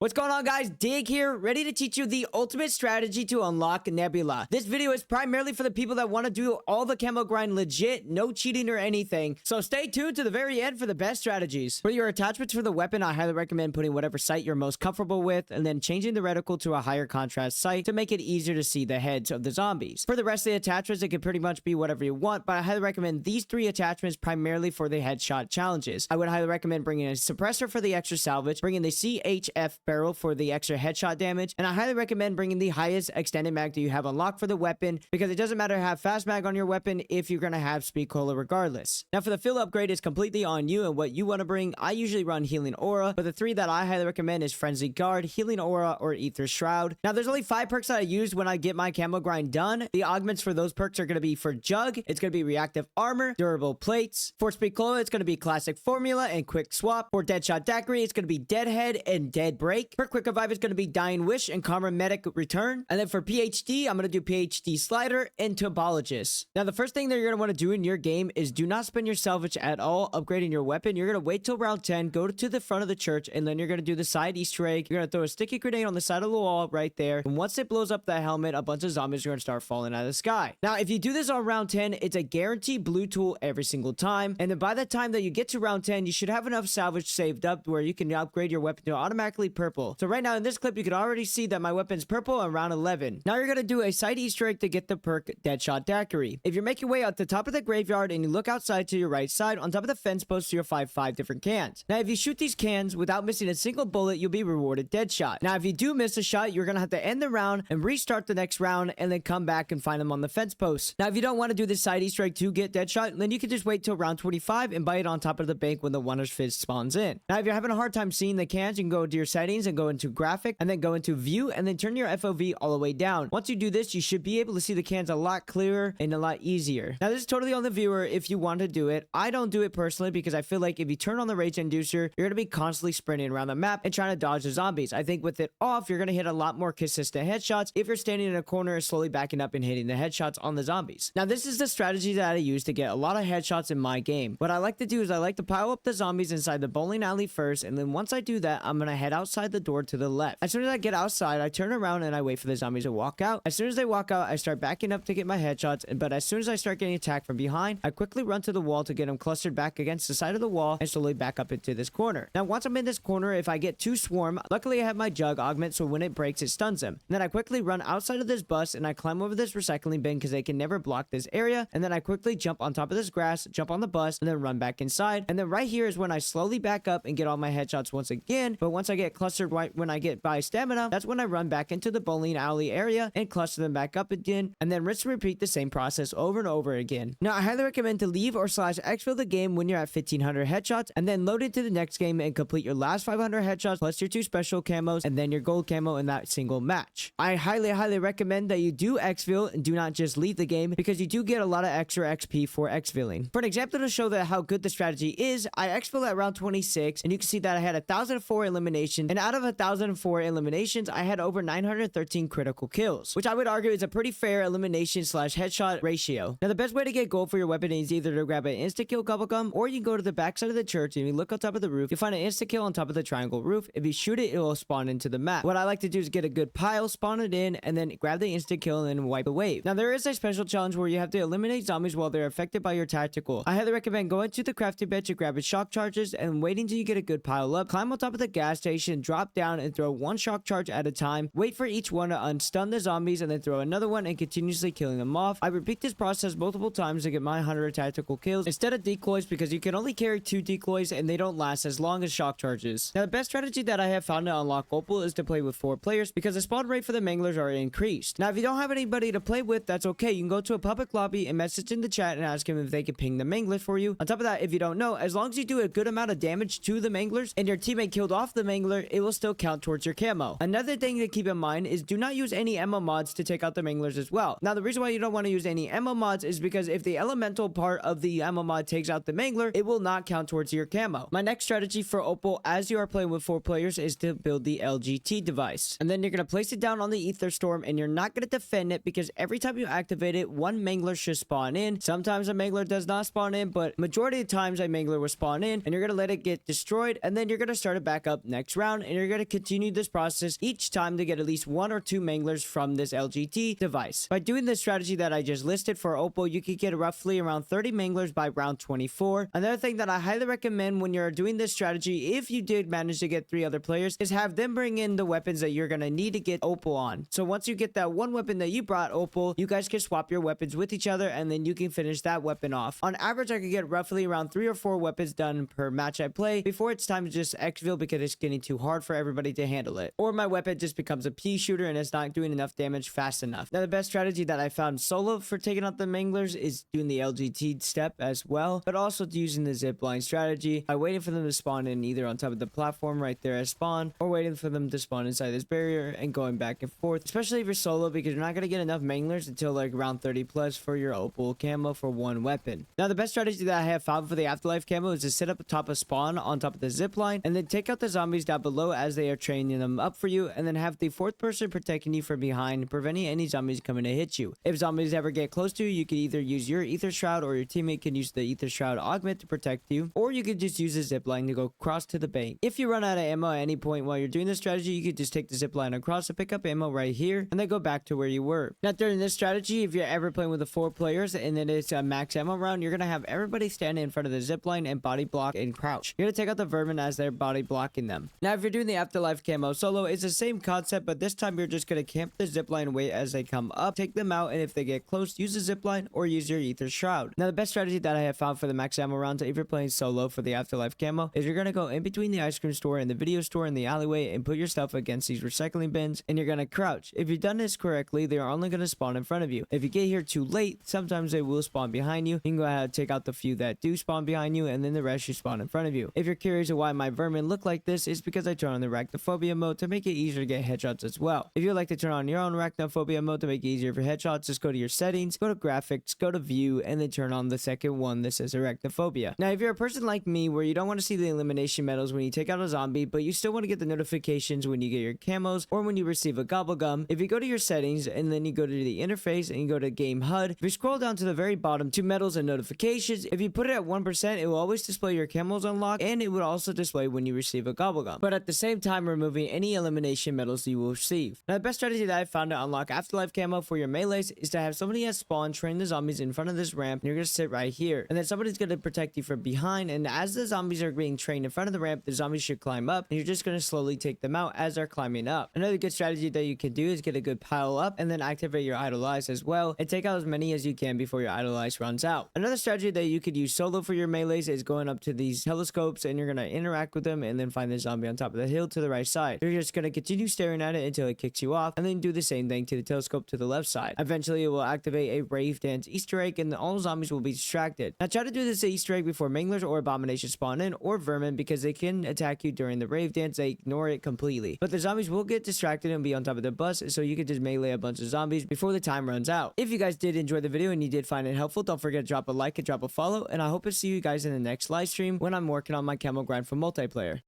What's going on, guys? Dig here, ready to teach you the ultimate strategy to unlock Nebula. This video is primarily for the people that want to do all the camo grind legit, no cheating or anything. So stay tuned to the very end for the best strategies. For your attachments for the weapon, I highly recommend putting whatever sight you're most comfortable with and then changing the reticle to a higher contrast sight to make it easier to see the heads of the zombies. For the rest of the attachments, it could pretty much be whatever you want, but I highly recommend these three attachments primarily for the headshot challenges. I would highly recommend bringing a suppressor for the extra salvage, bringing the CHF barrel for the extra headshot damage, and I highly recommend bringing the highest extended mag that you have unlocked for the weapon, because it doesn't matter to have fast mag on your weapon if you're going to have speed cola regardless. Now for the fill upgrade, is completely on you and what you want to bring. I usually run Healing Aura, but the three that I highly recommend is Frenzy Guard, Healing Aura, or Ether Shroud. Now there's only 5 perks that I use when I get my camo grind done. The augments for those perks are going to be for Jug, it's going to be Reactive Armor, Durable Plates. For Speed Cola, it's going to be Classic Formula and Quick Swap. For Deadshot Daiquiri, it's going to be Deadhead and Dead Break. For Quick Revive, it's going to be Dying Wish and Karma Medic Return. And then for PhD, I'm going to do PhD Slider and Tubologist. Now the first thing that you're going to want to do in your game is do not spend your salvage at all upgrading your weapon. You're going to wait till round 10, go to the front of the church, and then you're going to do the side Easter egg. You're going to throw a sticky grenade on the side of the wall right there. And once it blows up the helmet, a bunch of zombies are going to start falling out of the sky. Now, if you do this on round 10, it's a guaranteed blue tool every single time. And then by the time that you get to round 10, you should have enough salvage saved up where you can upgrade your weapon to automatically purple. So right now in this clip, you can already see that my weapon's purple on round 11. Now you're going to do a side Easter egg to get the perk Deadshot Daiquiri. If you're making your way out the top of the graveyard and you look outside to your right side, on top of the fence post, you'll find 5 different cans. Now if you shoot these cans without missing a single bullet, you'll be rewarded Deadshot. Now if you do miss a shot, you're going to have to end the round and restart the next round and then come back and find them on the fence post. Now if you don't want to do this side Easter egg to get Deadshot, then you can just wait till round 25 and buy it on top of the bank when the Wonders Fist spawns in. Now if you're having a hard time seeing the cans, you can go into your settings and go into graphic and then go into view and then turn your FOV all the way down. Once you do this, you should be able to see the cans a lot clearer and a lot easier. Now this is totally on the viewer if you want to do it. I don't do it personally because I feel like if you turn on the Rage Inducer, you're going to be constantly sprinting around the map and trying to dodge the zombies. I think with it off, you're going to hit a lot more consistent headshots if you're standing in a corner and slowly backing up and hitting the headshots on the zombies. Now this is the strategy that I use to get a lot of headshots in my game. What I like to do is I like to pile up the zombies inside the bowling alley first, and then once I do that, I'm going to head outside the door to the left. As soon as I get outside, I turn around and I wait for the zombies to walk out. As soon as they walk out, I start backing up to get my headshots, but as soon as I start getting attacked from behind, I quickly run to the wall to get them clustered back against the side of the wall and slowly back up into this corner. Now once I'm in this corner, if I get too swarm, luckily I have my Jug augment, so when it breaks, it stuns them. And then I quickly run outside of this bus and I climb over this recycling bin because they can never block this area, and then I quickly jump on top of this grass, jump on the bus, and then run back inside. And then right here is when I slowly back up and get all my headshots once again, but once I get clustered right when I get by stamina, that's when I run back into the bowling alley area and cluster them back up again, and then rinse and repeat the same process over and over again. Now I highly recommend to leave or slash exfil the game when you're at 1500 headshots, and then load into the next game and complete your last 500 headshots plus your 2 special camos and then your gold camo in that single match. I highly recommend that you do exfil and do not just leave the game, because you do get a lot of extra XP for exfilling. For an example to show that how good the strategy is, I exfil at round 26 and you can see that I had 1004 eliminations, and out of 1004 eliminations I had over 913 critical kills, which I would argue is a pretty fair elimination slash headshot ratio. Now the best way to get gold for your weapon is either to grab an insta kill bubblegum, or you can go to the backside of the church and you look on top of the roof, you'll find an insta kill on top of the triangle roof. If you shoot it, it will spawn into the map. What I like to do is get a good pile, spawn it in, and then grab the insta kill and then wipe the wave. Now there is a special challenge where you have to eliminate zombies while they're affected by your tactical. I highly recommend going to the crafting bench and grabbing shock charges and waiting till you get a good pile up, climb on top of the gas station, drop down and throw 1 shock charge at a time, wait for each one to unstun the zombies and then throw another one and continuously killing them off. I repeat this process multiple times to get my 100 tactical kills instead of decoys, because you can only carry 2 decoys and they don't last as long as shock charges. Now the best strategy that I have found to unlock Opal is to play with 4 players, because the spawn rate for the manglers are increased. Now if you don't have anybody to play with, that's okay. You can go to a public lobby and message in the chat and ask them if they can ping the manglers for you. On top of that, if you don't know, as long as you do a good amount of damage to the manglers and your teammate killed off the mangler, it will still count towards your camo. Another thing to keep in mind is do not use any ammo mods to take out the manglers as well. Now the reason why you don't want to use any ammo mods is because if the elemental part of the ammo mod takes out the mangler, it will not count towards your camo. My next strategy for Opal, as you are playing with 4 players, is to build the LGT device, and then you're going to place it down on the ether storm, and you're not going to defend it, because every time you activate it, 1 mangler should spawn in. Sometimes a mangler does not spawn in, but majority of times a mangler will spawn in, and you're going to let it get destroyed, and then you're going to start it back up next round and you're going to continue this process each time to get at least 1 or 2 manglers from this LGT device. By doing the strategy that I just listed for Opal, you could get roughly around 30 manglers by round 24. Another thing that I highly recommend when you're doing this strategy, if you did manage to get 3 other players, is have them bring in the weapons that you're going to need to get Opal on. So once you get that one weapon that you brought Opal, you guys can swap your weapons with each other, and then you can finish that weapon off. On average, I could get roughly around 3 or 4 weapons done per match I play before it's time to just exfil because it's getting too hard for everybody to handle it. Or my weapon just becomes a pea shooter and it's not doing enough damage fast enough. Now, the best strategy that I found solo for taking out the manglers is doing the LGT step as well, but also using the zipline strategy by waiting for them to spawn in either on top of the platform right there as spawn, or waiting for them to spawn inside this barrier and going back and forth, especially if you're solo, because you're not going to get enough manglers until like round 30 plus for your Opal camo for one weapon. Now, the best strategy that I have found for the afterlife camo is to sit up atop a spawn on top of the zip line and then take out the zombies down below as they are training them up for you, and then have the 4th person protecting you from behind, preventing any zombies coming to hit you. If zombies ever get close to you, you can either use your ether shroud, or your teammate can use the ether shroud augment to protect you, or you could just use a zip line to go across to the bank. If you run out of ammo at any point while you're doing this strategy, you could just take the zip line across to pick up ammo right here and then go back to where you were. Now, during this strategy, if you're ever playing with the 4 players and then it's a max ammo round, you're gonna have everybody standing in front of the zip line and body block and crouch. You're gonna take out the vermin as they're body blocking them. Now, if you're doing the afterlife camo solo, it's the same concept, but this time you're just gonna camp the zip line, wait as they come up, take them out, and if they get close, use the zip line or use your ether shroud. Now, the best strategy that I have found for the max ammo rounds, if you're playing solo for the afterlife camo, is you're gonna go in between the ice cream store and the video store in the alleyway and put your stuff against these recycling bins, and you're gonna crouch. If you've done this correctly, they are only gonna spawn in front of you. If you get here too late, sometimes they will spawn behind you. You can go ahead and take out the few that do spawn behind you, and then the rest should spawn in front of you. If you're curious of why my vermin look like this, it's because I turn on the arachnophobia mode to make it easier to get headshots as well. If you'd like to turn on your own arachnophobia mode to make it easier for headshots, just go to your settings, go to graphics, go to view, and then turn on the second one that says arachnophobia. Now, if you're a person like me where you don't want to see the elimination medals when you take out a zombie, but you still want to get the notifications when you get your camos or when you receive a gobblegum, if you go to your settings and then you go to the interface and you go to game HUD, if you scroll down to the very bottom to medals and notifications, if you put it at 1%, it will always display your camos unlocked, and it would also display when you receive a gobblegum, but at the same time removing any elimination medals you will receive. Now, the best strategy that I found to unlock afterlife camo for your melees is to have somebody at spawn train the zombies in front of this ramp, and you're gonna sit right here, and then somebody's gonna protect you from behind, and as the zombies are being trained in front of the ramp, the zombies should climb up, and you're just gonna slowly take them out as they're climbing up. Another good strategy that you can do is get a good pile up and then activate your idolize as well, and take out as many as you can before your idolize runs out. Another strategy that you could use solo for your melees is going up to these telescopes, and you're gonna interact with them and then find the zombie on top of the hill to the right side. You're just gonna continue staring at it until it kicks you off, and then do the same thing to the telescope to the left side. Eventually, it will activate a rave dance Easter egg, and all zombies will be distracted. Now, try to do this Easter egg before manglers or abominations spawn in, or vermin, because they can attack you during the rave dance. They ignore it completely, but the zombies will get distracted and be on top of the bus, so you can just melee a bunch of zombies before the time runs out. If you guys did enjoy the video and you did find it helpful, don't forget to drop a like and drop a follow, and I hope to see you guys in the next live stream when I'm working on my camo grind for multiplayer.